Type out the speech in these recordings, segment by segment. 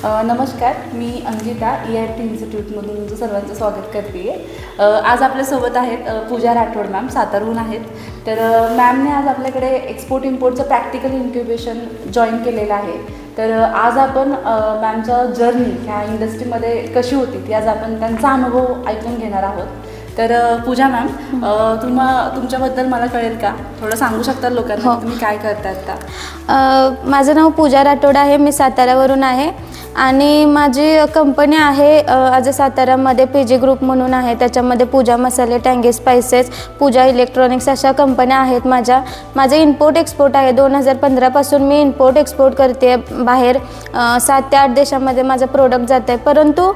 नमस्कार, मी अंकिता EIT इन्स्टिट्यूटमधून तुमचं सर्वांचं स्वागत करते. आज आपल्यासोबत आहेत पूजा राठोड मॅम, सातारहून आहेत. तर मॅमने आज आपल्याकडे एक्सपोर्ट इम्पोर्टचं प्रॅक्टिकल इन्क्युबेशन जॉईन केलेलं आहे. तर आज आपण मॅमचा जर्नी ह्या इंडस्ट्रीमध्ये कशी होती ती आज आपण त्यांचा अनुभव ऐकून घेणार आहोत. तर पूजा मॅम, तुमच्याबद्दल मला कळेल का, थोडं सांगू शकता लोकांना तुम्ही काय करता आता? माझं नाव पूजा राठोड आहे, मी साताऱ्यावरून आहे आणि माझी कंपनी आहे आज साताऱ्यामध्ये PG ग्रुप म्हणून आहे. त्याच्यामध्ये पूजा मसाले, टँगी स्पाइसेस, पूजा इलेक्ट्रॉनिक्स अशा कंपन्या आहेत. माझं इम्पोर्ट एक्सपोर्ट आहे. 2015पासून मी इम्पोर्ट एक्सपोर्ट करते बाहेर. 7 ते 8 देशामध्ये माझं प्रोडक्ट जातं आहे. परंतु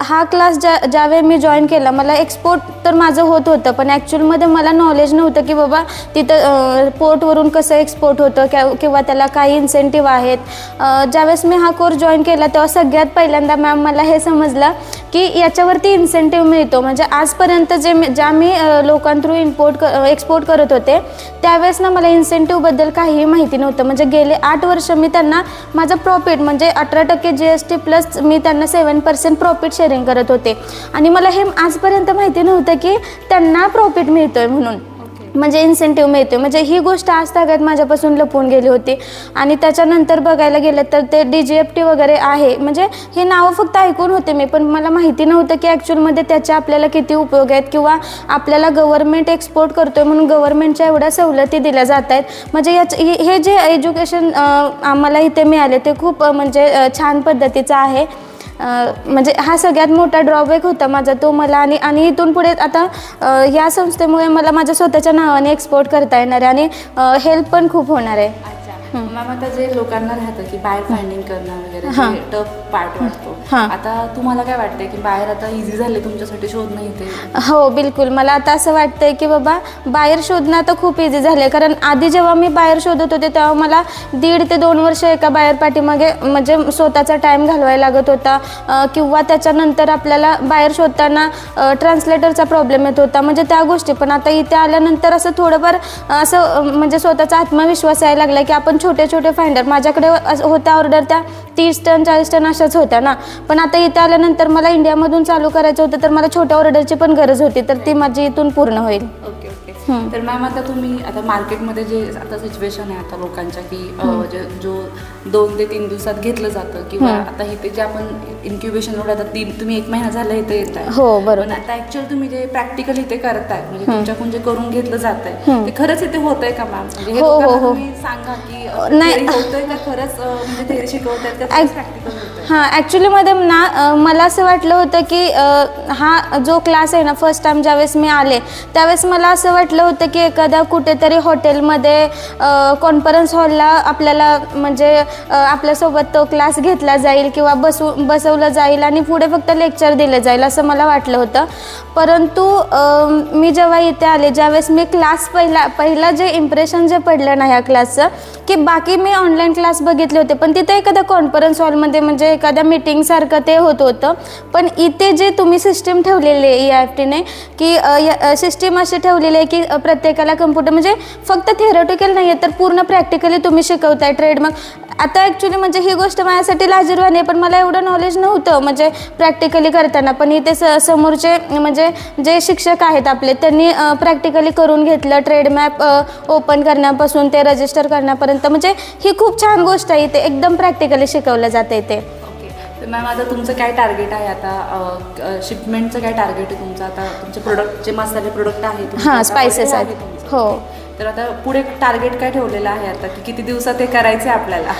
हा क्लास ज्यावेळी मी जॉईन केला, मला एक्सपोर्ट तर माझं होत होतं, पण ॲक्च्युअलमध्ये मला नॉलेज नव्हतं की बाबा तिथं पोर्टवरून कसं एक्सपोर्ट होतं किंवा त्याला काही इन्सेंटिव्ह आहेत. ज्यावेळेस मी हा कोर्स जॉईन केला तेव्हा सगळ्यात पहिल्यांदा मॅम मला हे समजलं की याच्यावरती इन्सेंटिव्ह मिळतो. म्हणजे आजपर्यंत ज्या मी लोकांथ्रू एक्सपोर्ट करत होते त्यावेळेस ना मला इन्सेंटिव्हबद्दल काहीही माहिती नव्हतं. म्हणजे गेले 8 वर्ष मी त्यांना माझं प्रॉफिट म्हणजे 18% GST प्लस मी त्यांना 7% प्रॉफिट शेअरिंग करत होते आणि मला हे आजपर्यंत माहिती नव्हतं की त्यांना प्रॉफिट मिळतो आहे म्हणून, म्हणजे इन्सेंटिव्ह मिळतो. म्हणजे ही गोष्ट आज तागात माझ्यापासून लपून गेली होती. आणि त्याच्यानंतर बघायला गेलं तर ते DGFT वगैरे आहे, म्हणजे हे नावं फक्त ऐकून होते मी, पण मला माहिती नव्हतं की ॲक्च्युअलमध्ये त्याचे आपल्याला किती उपयोग आहेत किंवा आपल्याला गव्हर्नमेंट एक्सपोर्ट करतो आहे म्हणून गव्हर्नमेंटच्या एवढ्या सवलती दिल्या जात आहेत. म्हणजे हे जे एज्युकेशन आम्हाला इथे मिळाले ते खूप म्हणजे छान पद्धतीचं आहे. म्हणजे हा सगळ्यात मोठा ड्रॉबॅक होता माझा तो मला. आणि इथून पुढे आता या संस्थेमुळे मला माझ्या स्वतःच्या नावाने एक्सपोर्ट करता येणार आहे आणि हेल्प पण खूप होणार आहे. मॅम, आता जे लोकांना राहतं की बाहेर फाइंडिंग करणं वगैरे टफ पार्ट वाटतो, आता तुम्हाला काय वाटतंय की बाहेर आता इझी झाले तुमच्यासाठी शोधणं इथे? हो, बिलकुल. मला आता असं वाटतंय की बाबा बाहेर शोधणं आता खूप इझी झालं. कारण आधी जेव्हा मी बाहेर शोधत होते तेव्हा मला 1.5 ते 2 वर्ष एका बाहेर पाठीमागे म्हणजे स्वतःचा टाईम घालवायला लागत होता किंवा त्याच्यानंतर आपल्याला बाहेर शोधताना ट्रान्सलेटरचा प्रॉब्लेम येत होता, म्हणजे त्या गोष्टी. पण आता इथे आल्यानंतर असं थोडंफार असं म्हणजे स्वतःचा आत्मविश्वास यायला लागला की आपण छोटे फाइंडर, माझ्याकडे होत्या ऑर्डर त्या 30 टन 40 टन अशाच होत्या ना, पण आता इथे आल्यानंतर मला इंडियामधून चालू करायचं होतं तर मला छोट्या ऑर्डरची पण गरज होती, तर ती माझी इथून पूर्ण होईल. ओके. तर मॅम, आता तुम्ही आता मार्केटमध्ये जे आता सिच्युएशन आहे आता लोकांच्या की जो 2 ते 3 दिवसात घेतलं जातं किंवा आता इथे जे आपण इन्क्युबेशन आता तुम्ही 1 महिना झाला इथे येत आहे. हो, बरोबर. पण आता ॲक्च्युअली तुम्ही जे प्रॅक्टिकल इथे करताय म्हणजे तुमच्याकडून जे करून घेतलं जात आहे ते खरंच इथे होत आहे का मॅम? म्हणजे हे लोकांना तुम्ही सांगा की नाही होतंय का खरंच, म्हणजे थेअरी शिकवतायत का प्रॅक्टिकल होतंय? हां, ॲक्च्युलीमध्ये ना मला असं वाटलं होतं की हा जो क्लास आहे ना, फर्स्ट टाइम ज्यावेळेस मी आले त्यावेळेस मला असं वाटलं होतं की एखाद्या कुठेतरी हॉटेलमध्ये कॉन्फरन्स हॉलला आपल्याला म्हणजे आपल्यासोबत तो क्लास घेतला जाईल किंवा बसवलं जाईल आणि पुढे फक्त लेक्चर दिलं जाईल असं मला वाटलं होतं. परंतु मी जेव्हा इथे आले, ज्यावेळेस मी क्लास पहिला जे इम्प्रेशन जे पडलं ना ह्या क्लासचं, की बाकी मी ऑनलाईन क्लास बघितले होते पण तिथे एखाद्या कॉन्फरन्स हॉलमध्ये म्हणजे एखाद्या मीटिंगसारखं ते होतं. पण इथे जे तुम्ही सिस्टीम ठेवलेली आहे EIFTने की सिस्टीम अशी ठेवलेली आहे की प्रत्येकाला कम्प्युटर म्हणजे फक्त थिअरॉटिकल नाही आहे तर पूर्ण प्रॅक्टिकली तुम्ही शिकवताय ट्रेडमार्क. आता ॲक्च्युली म्हणजे ही गोष्ट माझ्यासाठी लाजिरवाणी आहे, पण मला एवढं नॉलेज नव्हतं म्हणजे प्रॅक्टिकली करताना. पण इथे समोरचे म्हणजे जे शिक्षक आहेत आपले त्यांनी प्रॅक्टिकली करून घेतलं. ट्रेड मॅप ओपन करण्यापासून ते रजिस्टर करण्यापर्यंत म्हणजे ही खूप छान गोष्ट आहे. इथे एकदम प्रॅक्टिकली शिकवलं जातं इथे. तर मॅम, आता तुमचं काय टार्गेट आहे? आता शिपमेंटचं काय टार्गेट आहे तुमचं? आता तुमचे प्रोडक्ट जे मसाले प्रोडक्ट आहेत हां, स्पाइसेस आहेत. हो. तर आता पुढे टार्गेट काय ठेवलेलं आहे आता की किती दिवसात हे करायचं आहे आपल्याला?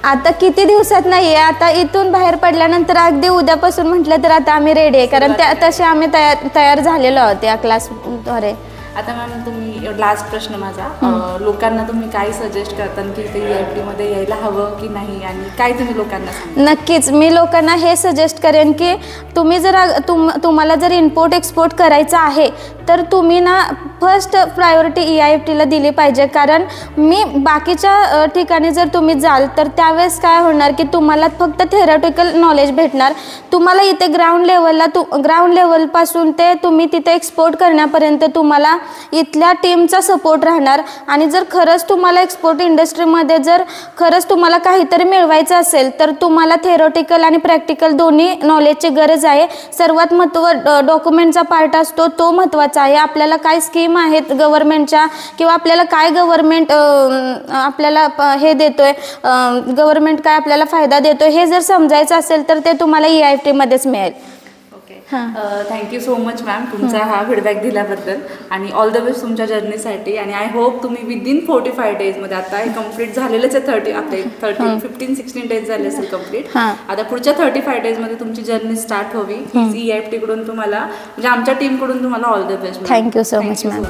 आता किती दिवसात नाही आहे, आता इथून बाहेर पडल्यानंतर अगदी उद्यापासून म्हटलं तर आता आम्ही रेडी आहे, कारण तसे आम्ही तयार झालेलो आहोत या क्लासद्वारे. आता मॅम, तुम्ही लास्ट प्रश्न माझा, लोकांना तुम्ही काय सजेस्ट करता की इथे EIFTमध्ये यायला हवं की नाही आणि काय तुम्ही लोकांना सांगा? नक्कीच मी लोकांना हे सजेस्ट करेन की तुम्ही जर तुम्हाला जर इम्पोर्ट एक्सपोर्ट करायचं आहे तर तुम्ही ना फर्स्ट प्रायोरिटी EIFTला दिली पाहिजे. कारण मी बाकीच्या ठिकाणी जर तुम्ही जाल तर त्यावेळेस काय होणार की तुम्हाला फक्त थेरॉटिकल नॉलेज भेटणार. तुम्हाला इथे ग्राउंड लेवलपासून ते तुम्ही तिथे एक्सपोर्ट करण्यापर्यंत तुम्हाला इथल्या टीमचा सपोर्ट राहणार. आणि जर खरंच तुम्हाला एक्सपोर्ट इंडस्ट्रीमध्ये जर खरंच तुम्हाला काहीतरी मिळवायचं असेल तर तुम्हाला थेरॉटिकल आणि प्रॅक्टिकल दोन्ही नॉलेजची गरज आहे. सर्वात डॉक्युमेंटचा पार्ट असतो तो महत्त्वाचा आहे. आपल्याला काय स्कीम आहेत गव्हर्नमेंटच्या किंवा आपल्याला काय गव्हर्नमेंट आपल्याला हे देतोय, गव्हर्नमेंट काय आपल्याला फायदा देतोय हे जर समजायचं असेल तर ते तुम्हाला EIFTमध्येच मिळेल. थँक्यू सो मच मॅम तुमचा हा फीडबॅक दिल्याबद्दल आणि ऑल द बेस्ट तुमच्या जर्नीसाठी. आणि आय होप तुम्ही विदिन 45 डेजमध्ये, आता हे कम्प्लीट झालेलेच आहे 15-16 डेज झाले असेल कम्प्लीट. आता पुढच्या 35 डेजमध्ये तुमची जर्नी स्टार्ट व्हावी. EIFT कडून तुम्हाला म्हणजे आमच्या टीमकडून तुम्हाला all the best. Thank you so much ma'am.